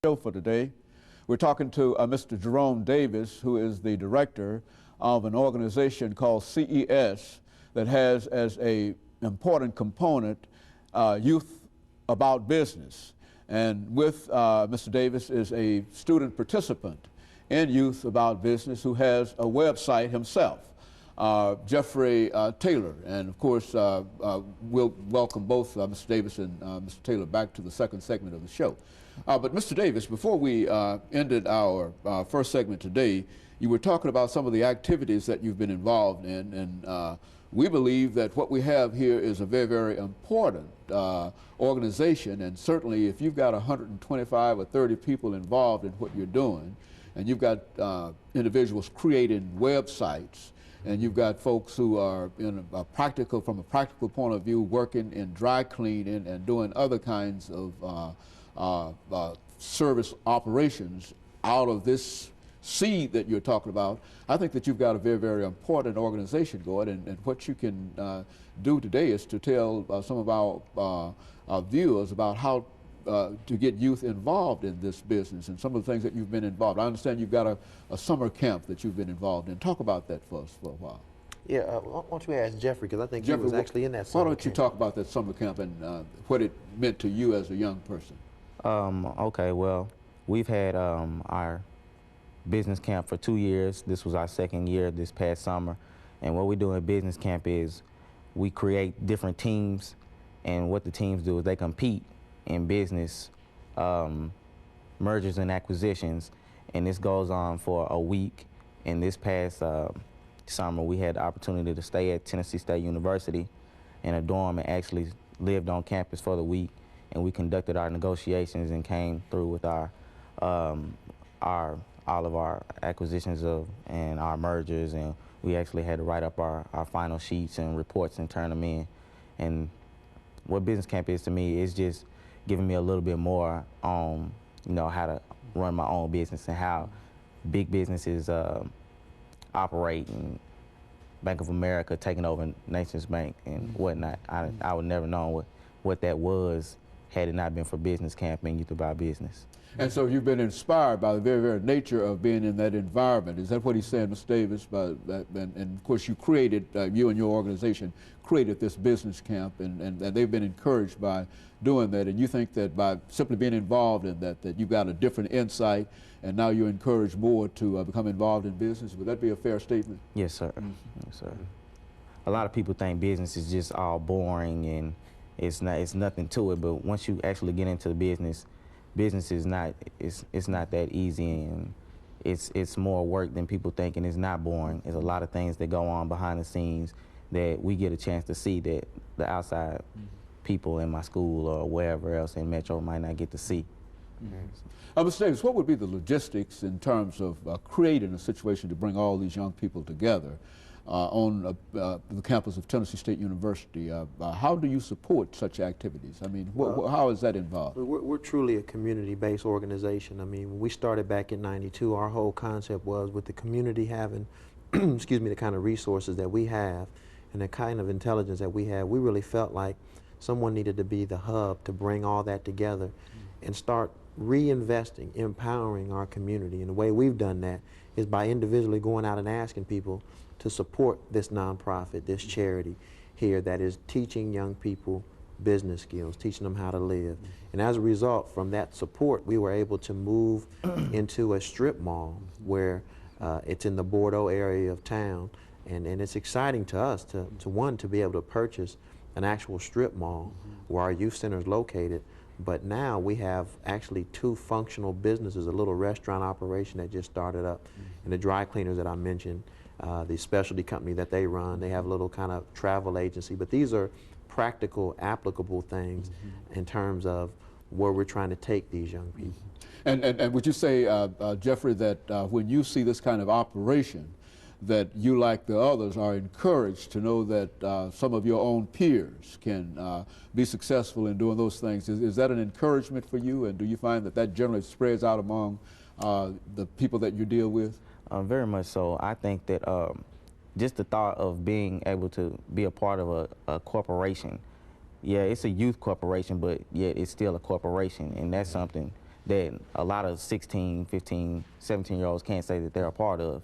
Show for today. We're talking to Mr. Jerome Davis, who is the director of an organization called CES that has as a important component Youth About Business. And with Mr. Davis is a student participant in Youth About Business who has a website himself, Jeffrey Taylor. And of course, we'll welcome both Mr. Davis and Mr. Taylor back to the second segment of the show. But Mr. Davis, before we ended our first segment today, you were talking about some of the activities that you've been involved in, and we believe that what we have here is a very, very important organization, and certainly if you've got 125 or 30 people involved in what you're doing, and you've got individuals creating websites, and you've got folks who are in from a practical point of view, working in dry cleaning and doing other kinds of service operations out of this seed that you're talking about. I think that you've got a very, very important organization going, and what you can do today is to tell some of our viewers about how to get youth involved in this business and some of the things that you've been involved. I understand you've got a summer camp that you've been involved in. Talk about that for us for a while. Yeah, why don't you ask Jeffrey, because I think Jeffrey, he was actually in that summer camp. Why don't you talk about that summer camp and what it meant to you as a young person? Okay, well, we've had our business camp for 2 years. This was our second year this past summer. And what we do in business camp is we create different teams, and what the teams do is they compete in business mergers and acquisitions, and this goes on for a week. And this past summer, we had the opportunity to stay at Tennessee State University in a dorm and actually lived on campus for the week, and we conducted our negotiations and came through with all of our acquisitions and our mergers, and we actually had to write up our final sheets and reports and turn them in. And what business camp is to me is just giving me a little bit more on, how to run my own business and how big businesses operate, and Bank of America taking over Nations Bank and whatnot. I would never know what that was had it not been for business camp and Youth About Business. And so you've been inspired by the very, very nature of being in that environment. Is that what he's saying, Mr. Davis? And of course you created, you and your organization created this business camp, and they've been encouraged by doing that. And you think that by simply being involved in that you've got a different insight, and now you're encouraged more to become involved in business. Would that be a fair statement? Yes, sir. Yes, sir. A lot of people think business is just all boring and it's nothing to it, but once you actually get into the business is not, it's not that easy, and it's more work than people think, and it's not boring. There's a lot of things that go on behind the scenes that we get a chance to see that the outside people in my school or wherever else in Metro might not get to see. Mr. Davis, what would be the logistics in terms of creating a situation to bring all these young people together on the campus of Tennessee State University? How do you support such activities? I mean, how is that involved? We're truly a community-based organization. I mean, when we started back in '92, our whole concept was with the community having, excuse me, the kind of resources that we have and the kind of intelligence that we have, we really felt like someone needed to be the hub to bring all that together and start reinvesting, empowering our community. And the way we've done that is by individually going out and asking people to support this nonprofit, this charity here that is teaching young people business skills, teaching them how to live. And as a result, from that support, we were able to move into a strip mall where it's in the Bordeaux area of town. And it's exciting to us to be able to purchase an actual strip mall where our youth center is located. But now we have actually 2 functional businesses, a little restaurant operation that just started up, and the dry cleaners that I mentioned, the specialty company that they run. They have a little kind of travel agency. But these are practical, applicable things in terms of where we're trying to take these young people. And would you say, Jeffrey, that when you see this kind of operation, that you, like the others, are encouraged to know that some of your own peers can be successful in doing those things? Is that an encouragement for you, and do you find that generally spreads out among the people that you deal with? Very much so. I think that just the thought of being able to be a part of a corporation, yeah, it's a youth corporation, but yet it's still a corporation, and that's something that a lot of 16, 15, 17-year-olds can't say that they're a part of.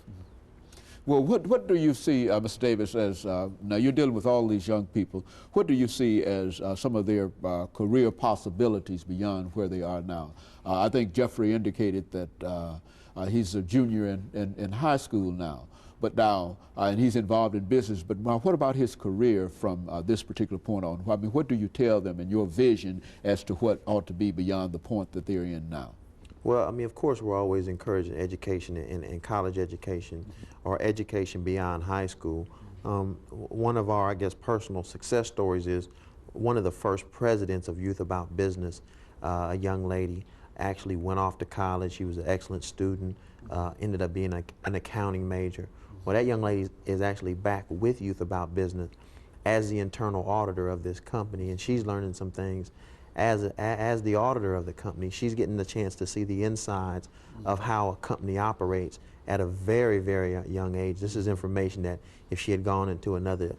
Well, what do you see, Mr. Davis, as, now you're dealing with all these young people, what do you see as some of their career possibilities beyond where they are now? I think Jeffrey indicated that he's a junior in high school now, but now, and he's involved in business, but now what about his career from this particular point on? I mean, what do you tell them in your vision as to what ought to be beyond the point that they're in now? Well, I mean, of course, we're always encouraging education in college education or education beyond high school. One of our, I guess, personal success stories is one of the first presidents of Youth About Business, a young lady, actually went off to college. She was an excellent student, ended up being an accounting major. Well, that young lady is actually back with Youth About Business as the internal auditor of this company, and she's learning some things. As the auditor of the company, she's getting the chance to see the insides of how a company operates at a very, very young age. This is information that if she had gone into another,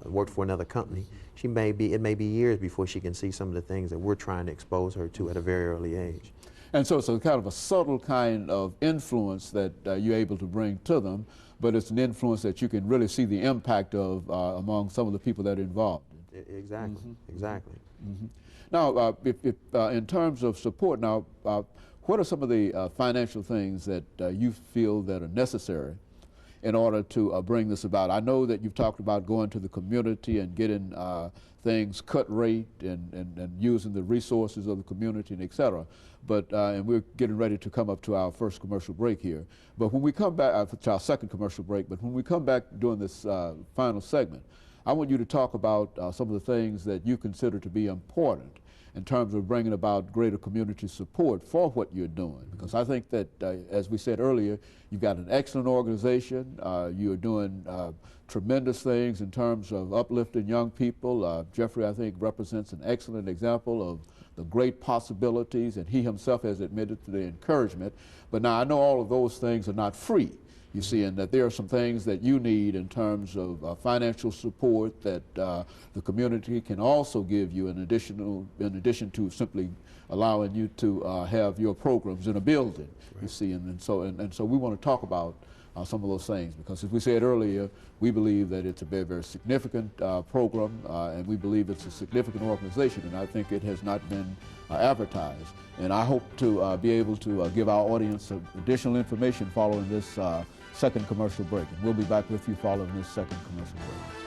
worked for another company, it may be years before she can see some of the things that we're trying to expose her to at a very early age. And so it's a kind of a subtle kind of influence that you're able to bring to them, but it's an influence that you can really see the impact of among some of the people that are involved. Exactly, exactly. Now, in terms of support, now, what are some of the financial things that you feel that are necessary in order to bring this about? I know that you've talked about going to the community and getting things cut rate and using the resources of the community and et cetera, but, and we're getting ready to come up to our first commercial break here. But when we come back, to our second commercial break, but when we come back during this final segment, I want you to talk about some of the things that you consider to be important in terms of bringing about greater community support for what you're doing. Because I think that, as we said earlier, you've got an excellent organization. You're doing tremendous things in terms of uplifting young people. Jeffrey, I think, represents an excellent example of the great possibilities, and he himself has admitted to the encouragement. But now I know all of those things are not free. You see, and that there are some things that you need in terms of financial support that the community can also give you in addition to simply allowing you to have your programs in a building. Right. You see, and so we want to talk about some of those things, because as we said earlier, we believe that it's a very, very significant program, and we believe it's a significant organization, and I think it has not been advertised. And I hope to be able to give our audience additional information following this second commercial break. And we'll be back with you following this second commercial break.